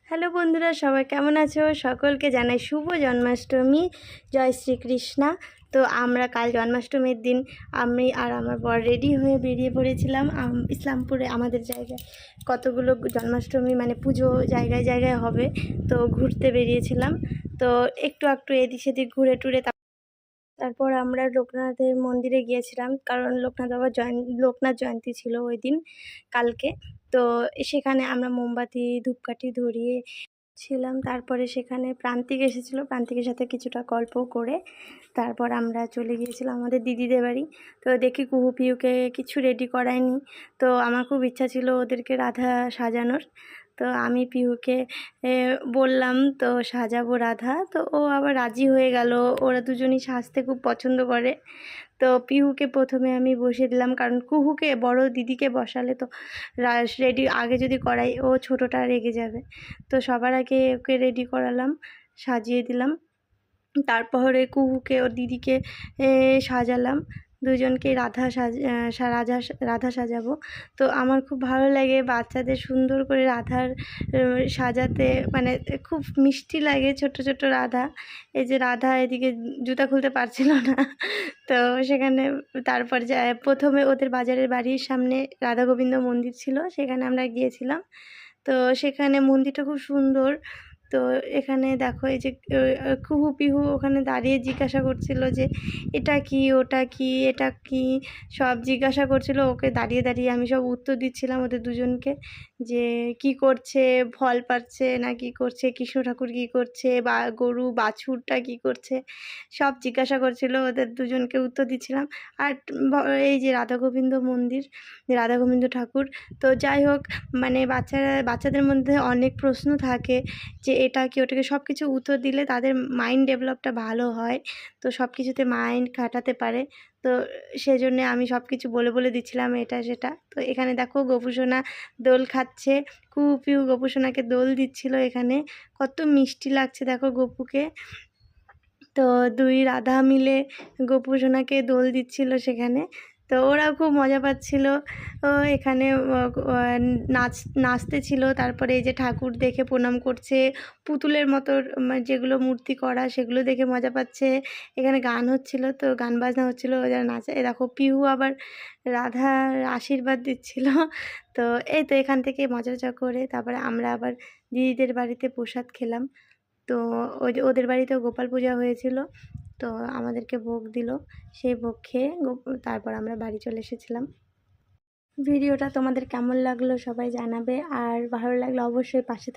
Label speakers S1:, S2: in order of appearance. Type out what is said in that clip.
S1: Hello বন্ধুরা, সবাই কেমন আছো? সকলকে জানাই শুভ জন্মাষ্টমী, জয় শ্রীকৃষ্ণা। তো আমরা কাল জন্মাষ্টমীর দিন আমি আর আমার বর রেডি হয়ে বেরিয়ে পড়েছিলাম ইসলামপুরে। আমাদের জায়গায় কতগুলো জন্মাষ্টমী মানে পুজো জায়গায় জায়গায় হবে, তো ঘুরতে বেরিয়েছিলাম। তো একটু এদিক সেদিক ঘুরে টুরে তারপর আমরা লোকনাথের মন্দিরে গিয়েছিলাম, কারণ লোকনাথ জয়ন্তী ছিল ওই দিন, কালকে। তো সেখানে আমরা মোমবাতি ধূপকাঠি ধরিয়ে ছিলাম। তারপরে সেখানে প্রান্তিক এসেছিলো, প্রান্তিকের সাথে কিছুটা গল্প করে তারপর আমরা চলে গিয়েছিলাম আমাদের দিদিদের বাড়ি। তো দেখি কুহু পিহুকে কিছু রেডি করায়নি, তো আমার খুব ইচ্ছা ছিল ওদেরকে রাধা সাজানোর। তো আমি পিহুকে বললাম তো সাজাবো রাধা, তো ও আবার রাজি হয়ে গেল। ওরা দুজনই সাজতে খুব পছন্দ করে। তো পিহুকে প্রথমে আমি বসিয়ে দিলাম, কারণ কুহুকে বড় দিদিকে বসালে তো রেডি আগে যদি করাই ও ছোটোটা রেগে যাবে। তো সবার আগে ওকে রেডি করালাম, সাজিয়ে দিলাম। তারপরে কুহুকে ওর দিদিকে সাজালাম, দুজনকে রাধা সাজাবো। তো আমার খুব ভালো লাগে বাচ্চাদের সুন্দর করে রাধার সাজাতে, মানে খুব মিষ্টি লাগে। ছোট ছোট রাধা, এই যে রাধা এদিকে জুতা খুলতে পারছিল না, তো সেখানে তারপর প্রথমে ওদের বাজারের বাড়ির সামনে রাধা গোবিন্দ মন্দির ছিল, সেখানে আমরা গিয়েছিলাম। তো সেখানে মন্দিরটা খুব সুন্দর। তো এখানে দেখো এই যে কুহু পিহু ওখানে দাঁড়িয়ে জিজ্ঞাসা করছিল যে এটা কি, ওটা কি, এটা কি, সব জিজ্ঞাসা করছিল ওকে দাঁড়িয়ে দাঁড়িয়ে। আমি সব উত্তর দিচ্ছিলাম ওদের দুজনকে, যে কি করছে, ফল পাচ্ছে না কি করছে, কৃষ্ণ ঠাকুর কী করছে, বা গরু বাছুরটা কি করছে, সব জিজ্ঞাসা করছিল, ওদের দুজনকে উত্তর দিচ্ছিলাম। আর এই যে রাধা গোবিন্দ মন্দির, রাধা গোবিন্দ ঠাকুর। তো যাই হোক, মানে বাচ্চাদের মধ্যে অনেক প্রশ্ন থাকে যে এটা কি, ওটাকে, সব কিছু উত্তর দিলে তাদের মাইন্ড ডেভেলপটা ভালো হয়, তো সব কিছুতে মাইন্ড খাটাতে পারে। তো সেজন্যে আমি সব কিছু বলে বলে দিচ্ছিলাম এটা সেটা। তো এখানে দেখো গোপুসোনা দোল খাচ্ছে, কুহু পিহু গোপুসোনাকে দোল দিচ্ছিল। এখানে কত মিষ্টি লাগছে দেখো গপুকে। তো দুই রাধা মিলে গোপুসোনাকে দোল দিচ্ছিল সেখানে। তো ওরাও খুব মজা পাচ্ছিল। ও এখানে নাচতে ছিল। তারপরে এই যে ঠাকুর দেখে প্রণাম করছে, পুতুলের মতো যেগুলো মূর্তি করা সেগুলো দেখে মজা পাচ্ছে। এখানে গান হচ্ছিল, তো গান বাজনা হচ্ছিল, ওরা নাচে। দেখো পিহু আবার রাধার আশীর্বাদ দিচ্ছিল। তো এই তো এখান থেকে মজা করে তারপরে আমরা আবার দিদিদের বাড়িতে প্রসাদ খেলাম। তো ওদের বাড়িতেও গোপাল পূজা হয়েছিল, তো আমাদেরকে ভোগ দিল। সেই ভোগ খেয়ে তারপর আমরা বাড়ি চলে এসেছিলাম। ভিডিওটা তোমাদের কেমন লাগলো সবাই জানাবে, আর ভালো লাগলে অবশ্যই পাশে